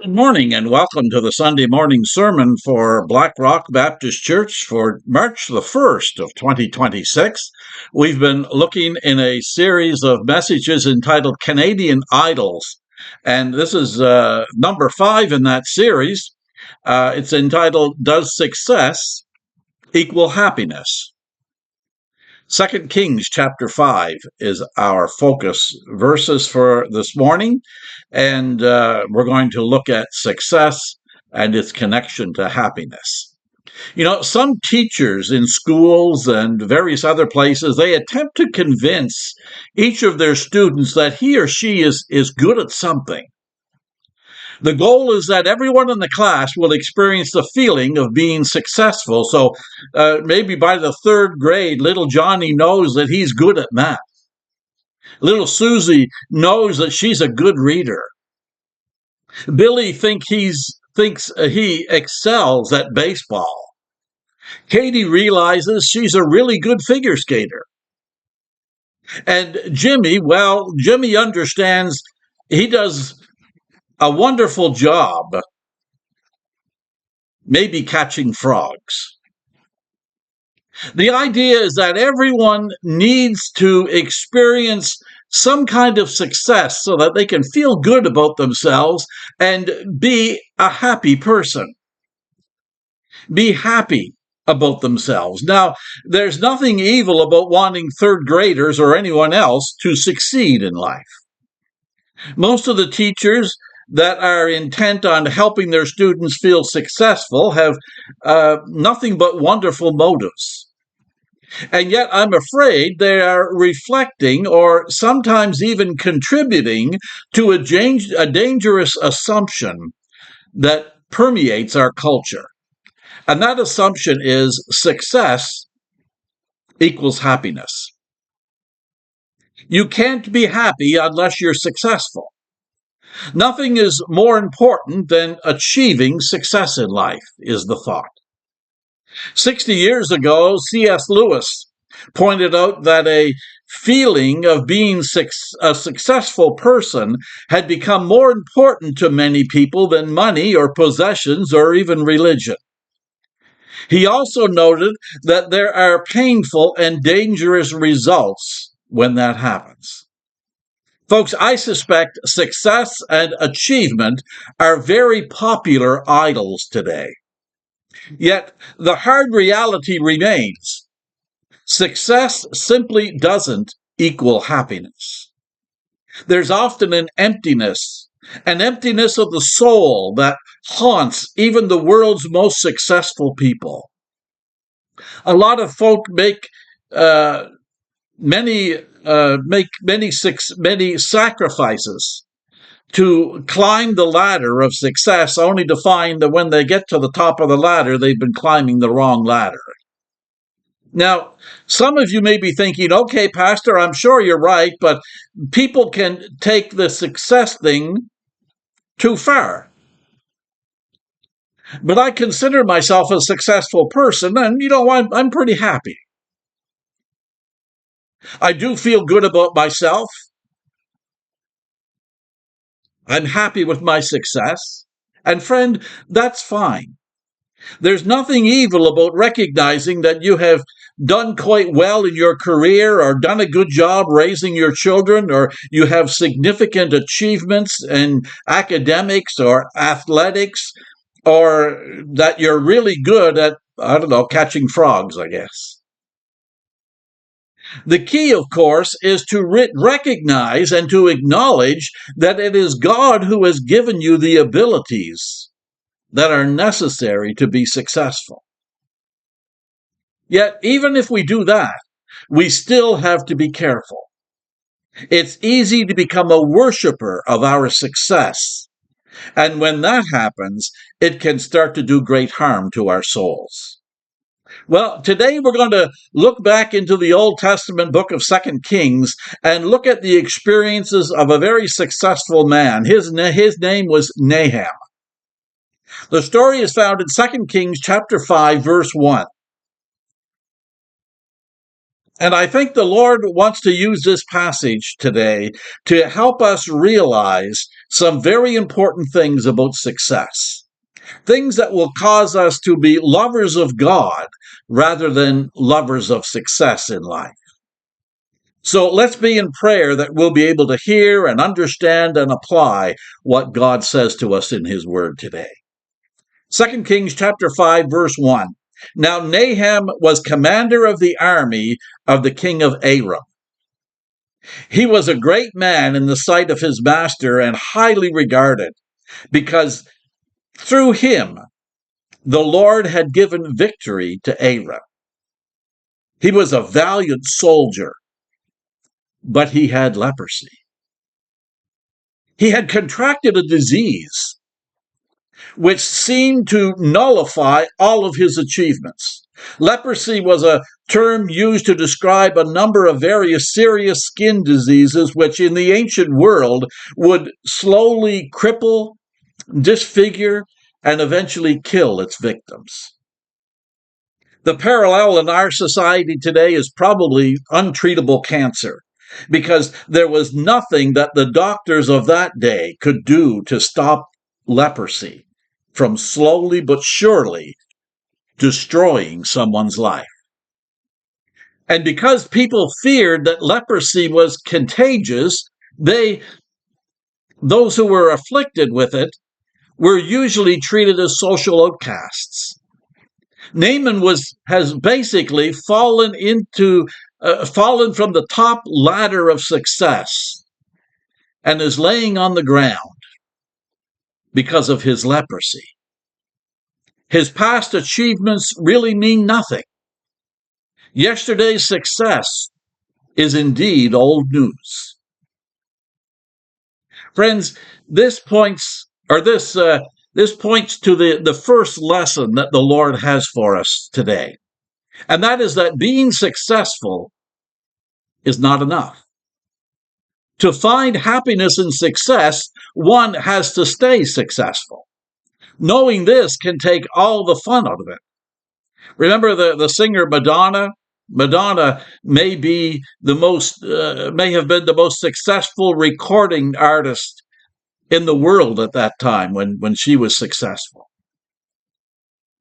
Good morning and welcome to the Sunday morning sermon for Black Rock Baptist Church for March the 1st of 2026. We've been looking in a series of messages entitled Canadian Idols, and this is number 5 in that series. It's entitled, Does Success Equal Happiness? 2 Kings chapter 5 is our focus verses for this morning, and we're going to look at success and its connection to happiness. You know, some teachers in schools and various other places, they attempt to convince each of their students that he or she is good at something. The goal is that everyone in the class will experience the feeling of being successful. So maybe by the third grade, little Johnny knows that he's good at math. Little Susie knows that she's a good reader. Billy thinks he excels at baseball. Katie realizes she's a really good figure skater. And Jimmy understands he does a wonderful job maybe catching frogs. The idea is that everyone needs to experience some kind of success so that they can feel good about themselves and be a happy person. Be happy about themselves. Now, there's nothing evil about wanting third graders or anyone else to succeed in life. Most of the teachers that are intent on helping their students feel successful have nothing but wonderful motives. And yet I'm afraid they are reflecting or sometimes even contributing to a dangerous assumption that permeates our culture. And that assumption is success equals happiness. You can't be happy unless you're successful. Nothing is more important than achieving success in life, is the thought. 60 years ago, C.S. Lewis pointed out that a feeling of being a successful person had become more important to many people than money or possessions or even religion. He also noted that there are painful and dangerous results when that happens. Folks, I suspect success and achievement are very popular idols today. Yet the hard reality remains. Success simply doesn't equal happiness. There's often an emptiness of the soul that haunts even the world's most successful people. A lot of folk make many sacrifices to climb the ladder of success, only to find that when they get to the top of the ladder, they've been climbing the wrong ladder. Now, some of you may be thinking, okay, Pastor, I'm sure you're right, but people can take the success thing too far. But I consider myself a successful person, and I'm pretty happy. I do feel good about myself. I'm happy with my success. And friend, that's fine. There's nothing evil about recognizing that you have done quite well in your career or done a good job raising your children, or you have significant achievements in academics or athletics, or that you're really good at, catching frogs, I guess. The key, of course, is to recognize and to acknowledge that it is God who has given you the abilities that are necessary to be successful. Yet, even if we do that, we still have to be careful. It's easy to become a worshiper of our success. And when that happens, it can start to do great harm to our souls. Well, today we're going to look back into the Old Testament book of 2 Kings and look at the experiences of a very successful man. His name was Nahum. The story is found in 2 Kings chapter 5, verse 1. And I think the Lord wants to use this passage today to help us realize some very important things about success. Things that will cause us to be lovers of God rather than lovers of success in life. So let's be in prayer that we'll be able to hear and understand and apply what God says to us in his word today. 2 Kings chapter 5, verse 1. Now Nahum was commander of the army of the king of Aram. He was a great man in the sight of his master and highly regarded, because through him the Lord had given victory to Aram. He was a valiant soldier, but he had leprosy. He had contracted a disease which seemed to nullify all of his achievements. Leprosy was a term used to describe a number of various serious skin diseases which in the ancient world would slowly cripple, disfigure, and eventually kill its victims. The parallel in our society today is probably untreatable cancer, because there was nothing that the doctors of that day could do to stop leprosy from slowly but surely destroying someone's life. And because people feared that leprosy was contagious, those who were afflicted with it were usually treated as social outcasts. Naaman has basically fallen from the top ladder of success and is laying on the ground because of his leprosy. His past achievements really mean nothing. Yesterday's success is indeed old news. Friends, this points to the first lesson that the Lord has for us today. And that is that being successful is not enough. To find happiness and success, one has to stay successful. Knowing this can take all the fun out of it. Remember the singer Madonna? Madonna may have been the most successful recording artist in the world at that time when she was successful.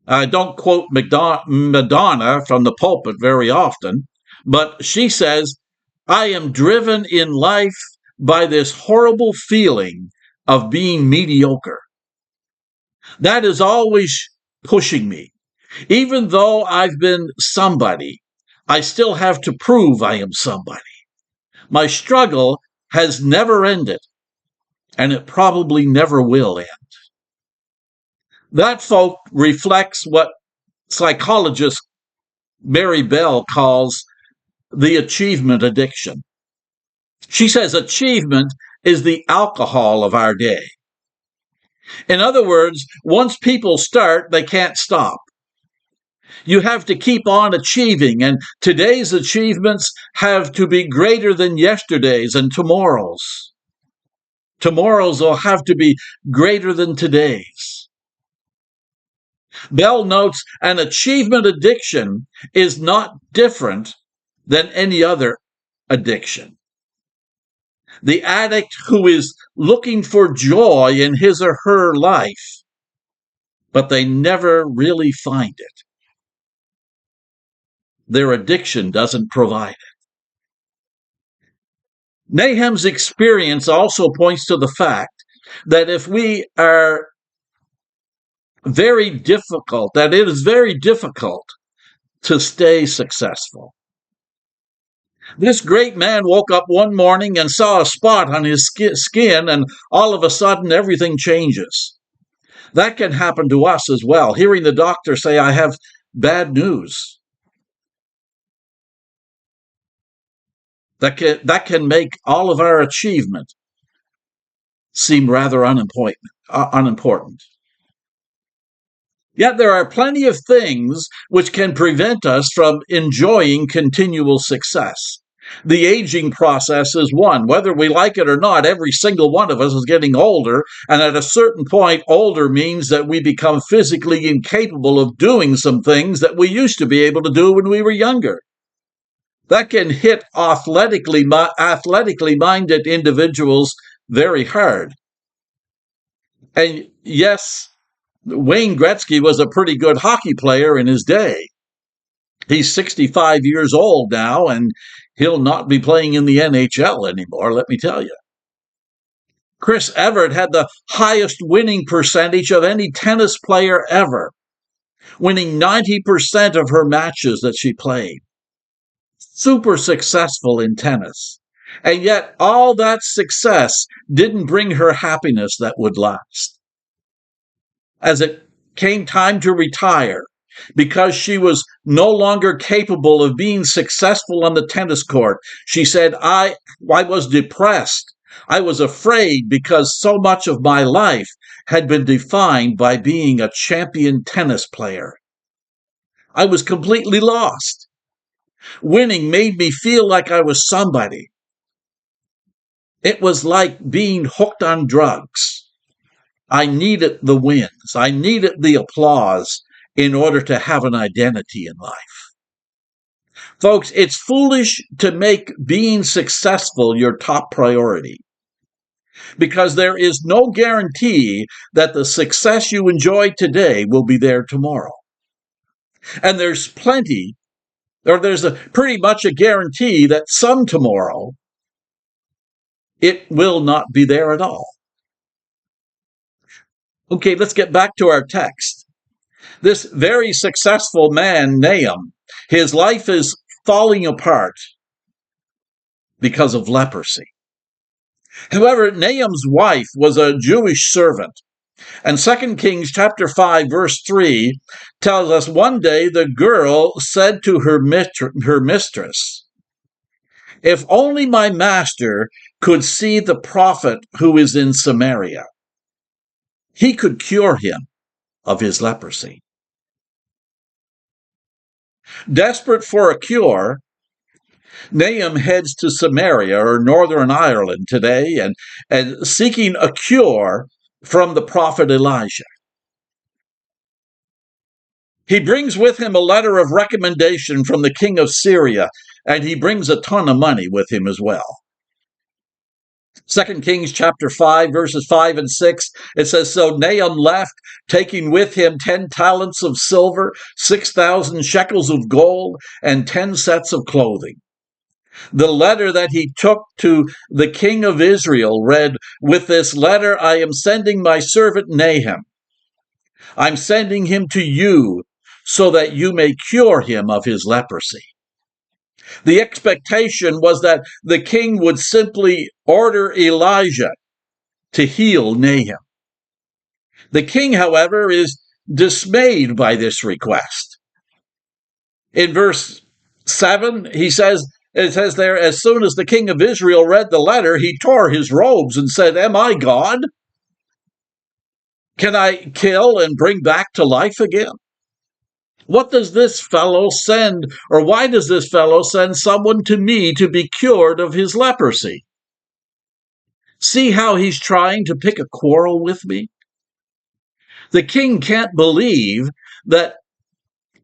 I don't quote Madonna from the pulpit very often, but she says, "I am driven in life by this horrible feeling of being mediocre. That is always pushing me. Even though I've been somebody, I still have to prove I am somebody. My struggle has never ended, and it probably never will end." That folk reflects what psychologist Mary Bell calls the achievement addiction. She says achievement is the alcohol of our day. In other words, once people start, they can't stop. You have to keep on achieving, and today's achievements have to be greater than yesterday's and tomorrow's. Tomorrow's will have to be greater than today's. Bell notes an achievement addiction is not different than any other addiction. The addict who is looking for joy in his or her life, but they never really find it. Their addiction doesn't provide it. Nahum's experience also points to the fact that it is very difficult to stay successful. This great man woke up one morning and saw a spot on his skin, and all of a sudden everything changes. That can happen to us as well. Hearing the doctor say, "I have bad news." That can make all of our achievement seem rather unimportant. Yet there are plenty of things which can prevent us from enjoying continual success. The aging process is one. Whether we like it or not, every single one of us is getting older, and at a certain point, older means that we become physically incapable of doing some things that we used to be able to do when we were younger. That can hit athletically minded individuals very hard. And yes, Wayne Gretzky was a pretty good hockey player in his day. He's 65 years old now, and he'll not be playing in the NHL anymore, let me tell you. Chris Evert had the highest winning percentage of any tennis player ever, winning 90% of her matches that she played. Super successful in tennis. And yet all that success didn't bring her happiness that would last. As it came time to retire, because she was no longer capable of being successful on the tennis court, she said, I was depressed. I was afraid because so much of my life had been defined by being a champion tennis player. I was completely lost. Winning made me feel like I was somebody. It was like being hooked on drugs. I needed the wins. I needed the applause in order to have an identity in life. Folks, it's foolish to make being successful your top priority, because there is no guarantee that the success you enjoy today will be there tomorrow. And there's pretty much a guarantee that some tomorrow it will not be there at all. Okay, let's get back to our text. This very successful man, Nahum, his life is falling apart because of leprosy. However, Nahum's wife was a Jewish servant. And 2 Kings chapter 5, verse 3 tells us one day the girl said to her mistress, "If only my master could see the prophet who is in Samaria, he could cure him of his leprosy." Desperate for a cure, Nahum heads to Samaria, or Northern Ireland today, and seeking a cure from the prophet Elijah. He brings with him a letter of recommendation from the king of Syria, and he brings a ton of money with him as well. 2 Kings chapter 5, verses 5 and 6, it says, "So Nahum left, taking with him 10 talents of silver, 6,000 shekels of gold, and 10 sets of clothing." The letter that he took to the king of Israel read, "With this letter I am sending my servant Nahum. I'm sending him to you so that you may cure him of his leprosy." The expectation was that the king would simply order Elijah to heal Nahum. The king, however, is dismayed by this request. In verse 7, it says there, "As soon as the king of Israel read the letter, he tore his robes and said, 'Am I God? Can I kill and bring back to life again? What does this fellow send, or why does this fellow send someone to me to be cured of his leprosy? See how he's trying to pick a quarrel with me?'" The king can't believe that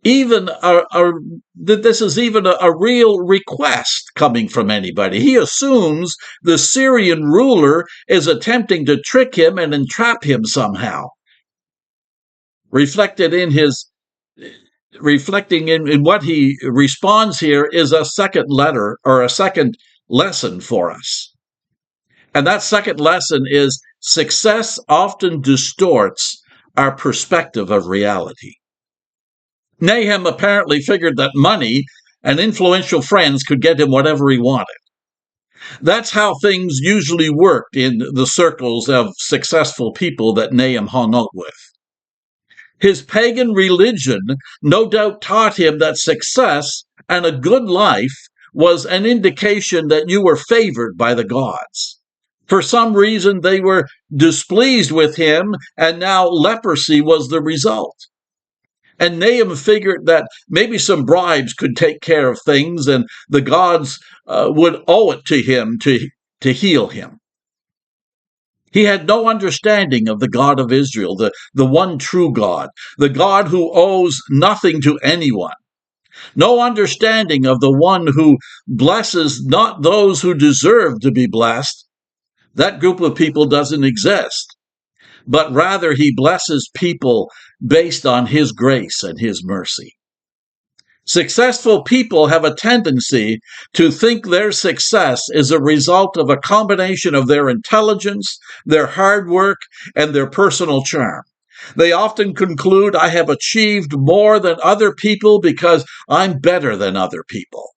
that this is even a real request coming from anybody. He assumes the Syrian ruler is attempting to trick him and entrap him somehow. Reflecting in what he responds here is a second letter, or a second lesson for us. And that second lesson is success often distorts our perspective of reality. Nahum apparently figured that money and influential friends could get him whatever he wanted. That's how things usually worked in the circles of successful people that Nahum hung out with. His pagan religion no doubt taught him that success and a good life was an indication that you were favored by the gods. For some reason, they were displeased with him, and now leprosy was the result. And Nahum figured that maybe some bribes could take care of things, and the gods would owe it to him to heal him. He had no understanding of the God of Israel, the one true God, the God who owes nothing to anyone, no understanding of the one who blesses not those who deserve to be blessed. That group of people doesn't exist, but rather he blesses people based on his grace and his mercy. Successful people have a tendency to think their success is a result of a combination of their intelligence, their hard work, and their personal charm. They often conclude, I have achieved more than other people because I'm better than other people.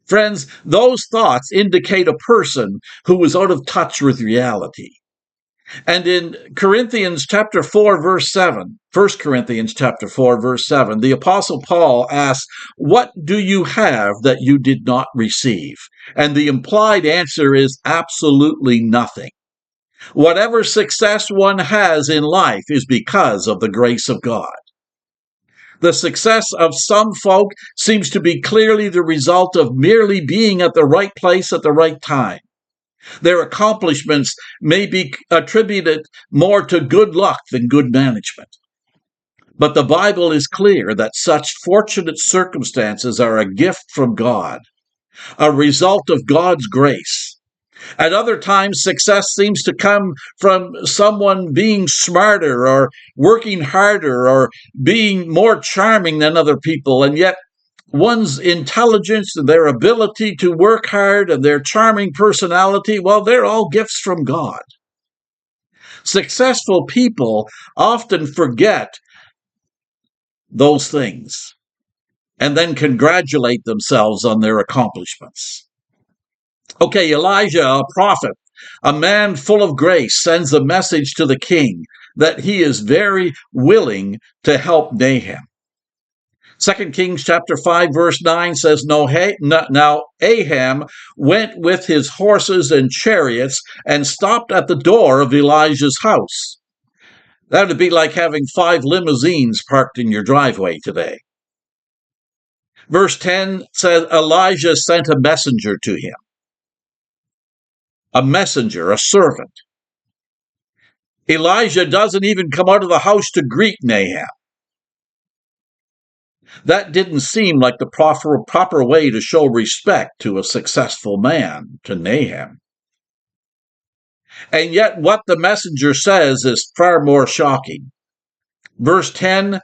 Friends, those thoughts indicate a person who is out of touch with reality. And in Corinthians chapter 4, verse 7, 1 Corinthians chapter 4, verse 7, the Apostle Paul asks, what do you have that you did not receive? And the implied answer is absolutely nothing. Whatever success one has in life is because of the grace of God. The success of some folk seems to be clearly the result of merely being at the right place at the right time. Their accomplishments may be attributed more to good luck than good management. But the Bible is clear that such fortunate circumstances are a gift from God, a result of God's grace. At other times, success seems to come from someone being smarter or working harder or being more charming than other people, and yet one's intelligence and their ability to work hard and their charming personality, well, they're all gifts from God. Successful people often forget those things and then congratulate themselves on their accomplishments. Okay, Elijah, a prophet, a man full of grace, sends a message to the king that he is very willing to help Nahum. 2 Kings chapter 5 verse 9 says, Now Aham went with his horses and chariots and stopped at the door of Elijah's house. That would be like having 5 limousines parked in your driveway today. Verse 10 says, Elijah sent a messenger to him. A messenger, a servant. Elijah doesn't even come out of the house to greet Nahum. That didn't seem like the proper way to show respect to a successful man, to Nahum. And yet what the messenger says is far more shocking. Verse 10,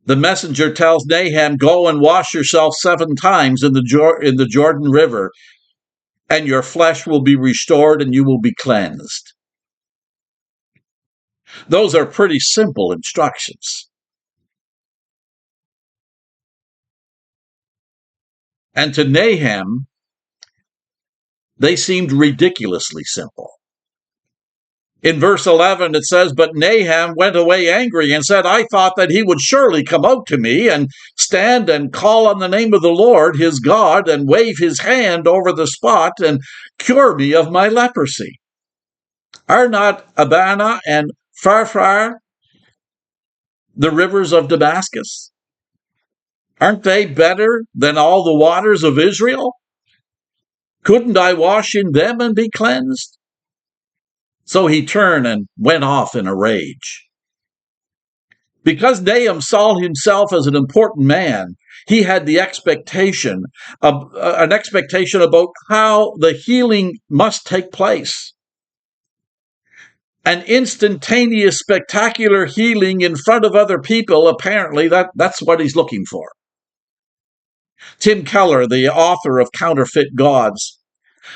the messenger tells Nahum, go and wash yourself 7 times in the Jordan River, and your flesh will be restored and you will be cleansed. Those are pretty simple instructions. And to Nahum, they seemed ridiculously simple. In verse 11, it says, But Nahum went away angry and said, I thought that he would surely come out to me and stand and call on the name of the Lord, his God, and wave his hand over the spot and cure me of my leprosy. Are not Abana and Pharpar the rivers of Damascus? Aren't they better than all the waters of Israel? Couldn't I wash in them and be cleansed? So he turned and went off in a rage. Because Nahum saw himself as an important man, he had the expectation of an expectation about how the healing must take place. An instantaneous, spectacular healing in front of other people, apparently that's what he's looking for. Tim Keller, the author of Counterfeit Gods,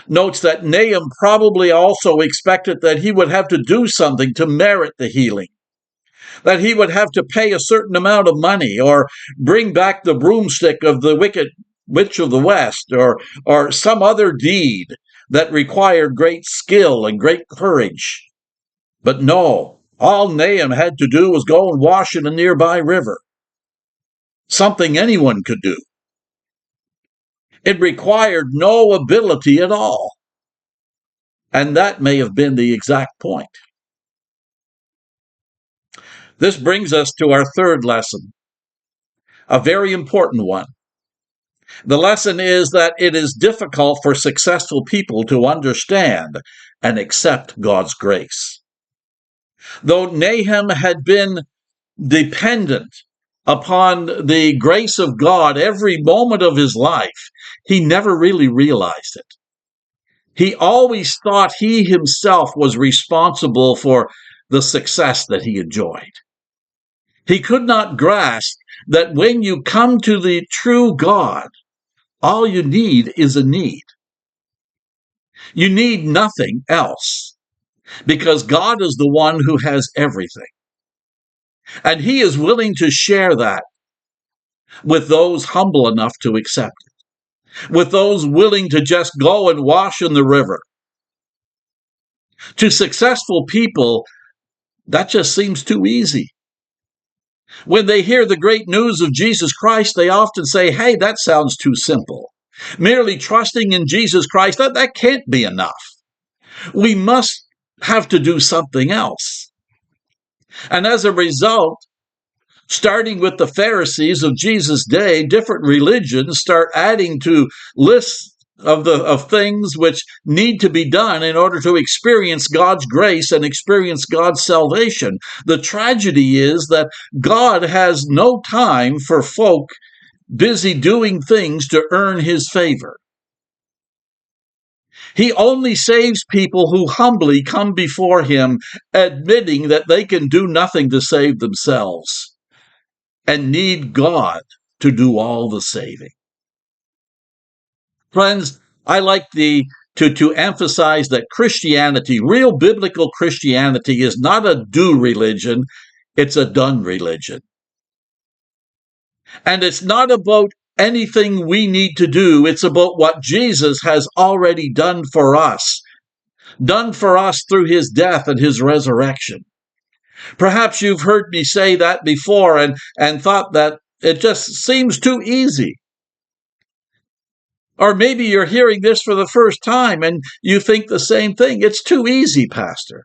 notes that Nahum probably also expected that he would have to do something to merit the healing, that he would have to pay a certain amount of money or bring back the broomstick of the wicked witch of the West or some other deed that required great skill and great courage. But no, all Nahum had to do was go and wash in a nearby river, something anyone could do. It required no ability at all. And that may have been the exact point. This brings us to our third lesson, a very important one. The lesson is that it is difficult for successful people to understand and accept God's grace. Though Nahum had been dependent upon the grace of God every moment of his life, he never really realized it. He always thought he himself was responsible for the success that he enjoyed. He could not grasp that when you come to the true God, all you need is a need. You need nothing else, because God is the one who has everything. And he is willing to share that with those humble enough to accept it, with those willing to just go and wash in the river. To successful people, that just seems too easy. When they hear the great news of Jesus Christ, they often say, hey, that sounds too simple. Merely trusting in Jesus Christ, that can't be enough. We must have to do something else. And as a result, starting with the Pharisees of Jesus' day, different religions start adding to lists of things which need to be done in order to experience God's grace and experience God's salvation. The tragedy is that God has no time for folk busy doing things to earn his favor. He only saves people who humbly come before him, admitting that they can do nothing to save themselves and need God to do all the saving. Friends, I like to emphasize that Christianity, real biblical Christianity, is not a do religion, it's a done religion. And it's not about anything we need to do, it's about what Jesus has already done for us through his death and his resurrection. Perhaps you've heard me say that before and thought that it just seems too easy. Or maybe you're hearing this for the first time and you think the same thing. It's too easy, Pastor.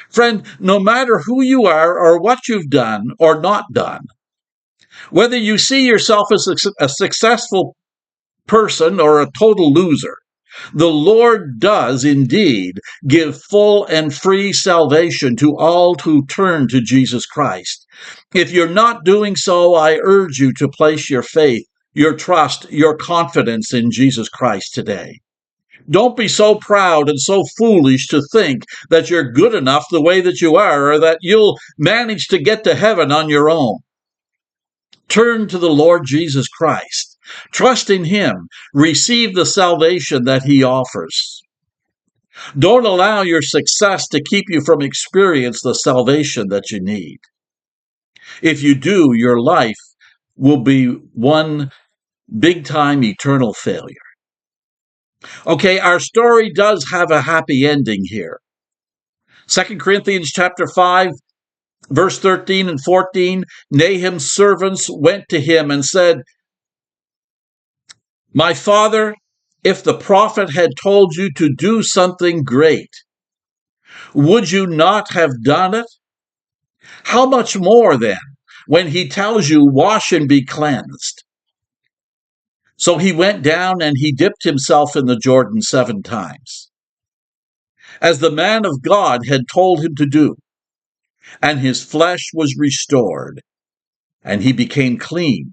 Friend, no matter who you are or what you've done or not done, whether you see yourself as a successful person or a total loser, the Lord does indeed give full and free salvation to all who turn to Jesus Christ. If you're not doing so, I urge you to place your faith, your trust, your confidence in Jesus Christ today. Don't be so proud and so foolish to think that you're good enough the way that you are, or that you'll manage to get to heaven on your own. Turn to the Lord Jesus Christ. Trust in him. Receive the salvation that he offers. Don't allow your success to keep you from experiencing the salvation that you need. If you do, your life will be one big-time eternal failure. Okay, our story does have a happy ending here. 2 Corinthians chapter 5, verse 13 and 14, Nahum's servants went to him and said, my father, if the prophet had told you to do something great, would you not have done it? How much more then, when he tells you, wash and be cleansed? So he went down and he dipped himself in the Jordan 7 times, as the man of God had told him to do, and his flesh was restored, and he became clean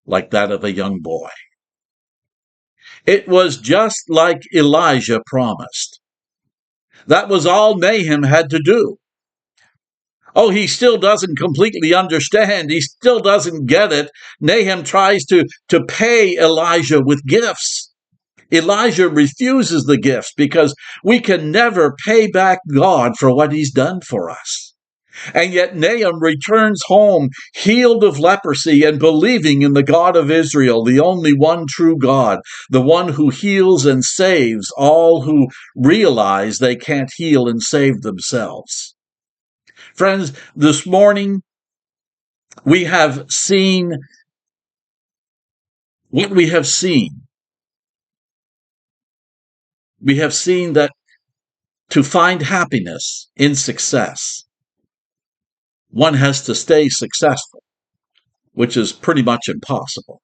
like that of a young boy. It was just like Elijah promised. That was all Nahum had to do. Oh, he still doesn't completely understand. He still doesn't get it. Nahum tries to pay Elijah with gifts. Elijah refuses the gifts because we can never pay back God for what he's done for us. And yet Nahum returns home healed of leprosy and believing in the God of Israel, the only one true God, the one who heals and saves all who realize they can't heal and save themselves. Friends, this morning we have seen what we have seen. We have seen that to find happiness in success, one has to stay successful, which is pretty much impossible.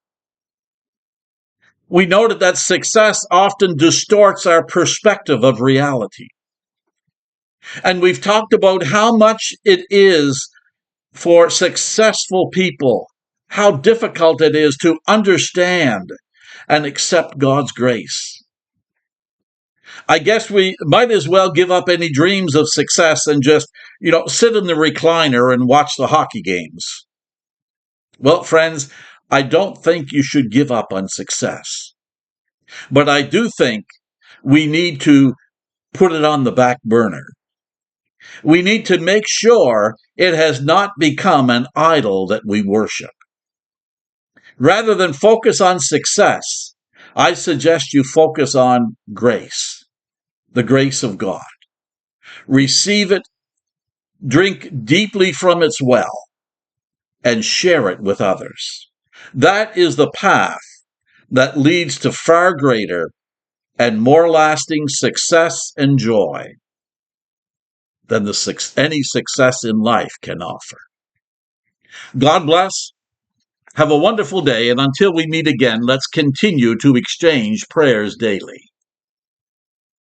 We noted that success often distorts our perspective of reality. And we've talked about how much it is for successful people how difficult it is to understand and accept God's grace. I guess we might as well give up any dreams of success and just, sit in the recliner and watch the hockey games. Well, friends, I don't think you should give up on success. But I do think we need to put it on the back burner. We need to make sure it has not become an idol that we worship. Rather than focus on success, I suggest you focus on grace, the grace of God. Receive it, drink deeply from its well, and share it with others. That is the path that leads to far greater and more lasting success and joy than any success in life can offer. God bless. Have a wonderful day, and until we meet again, let's continue to exchange prayers daily.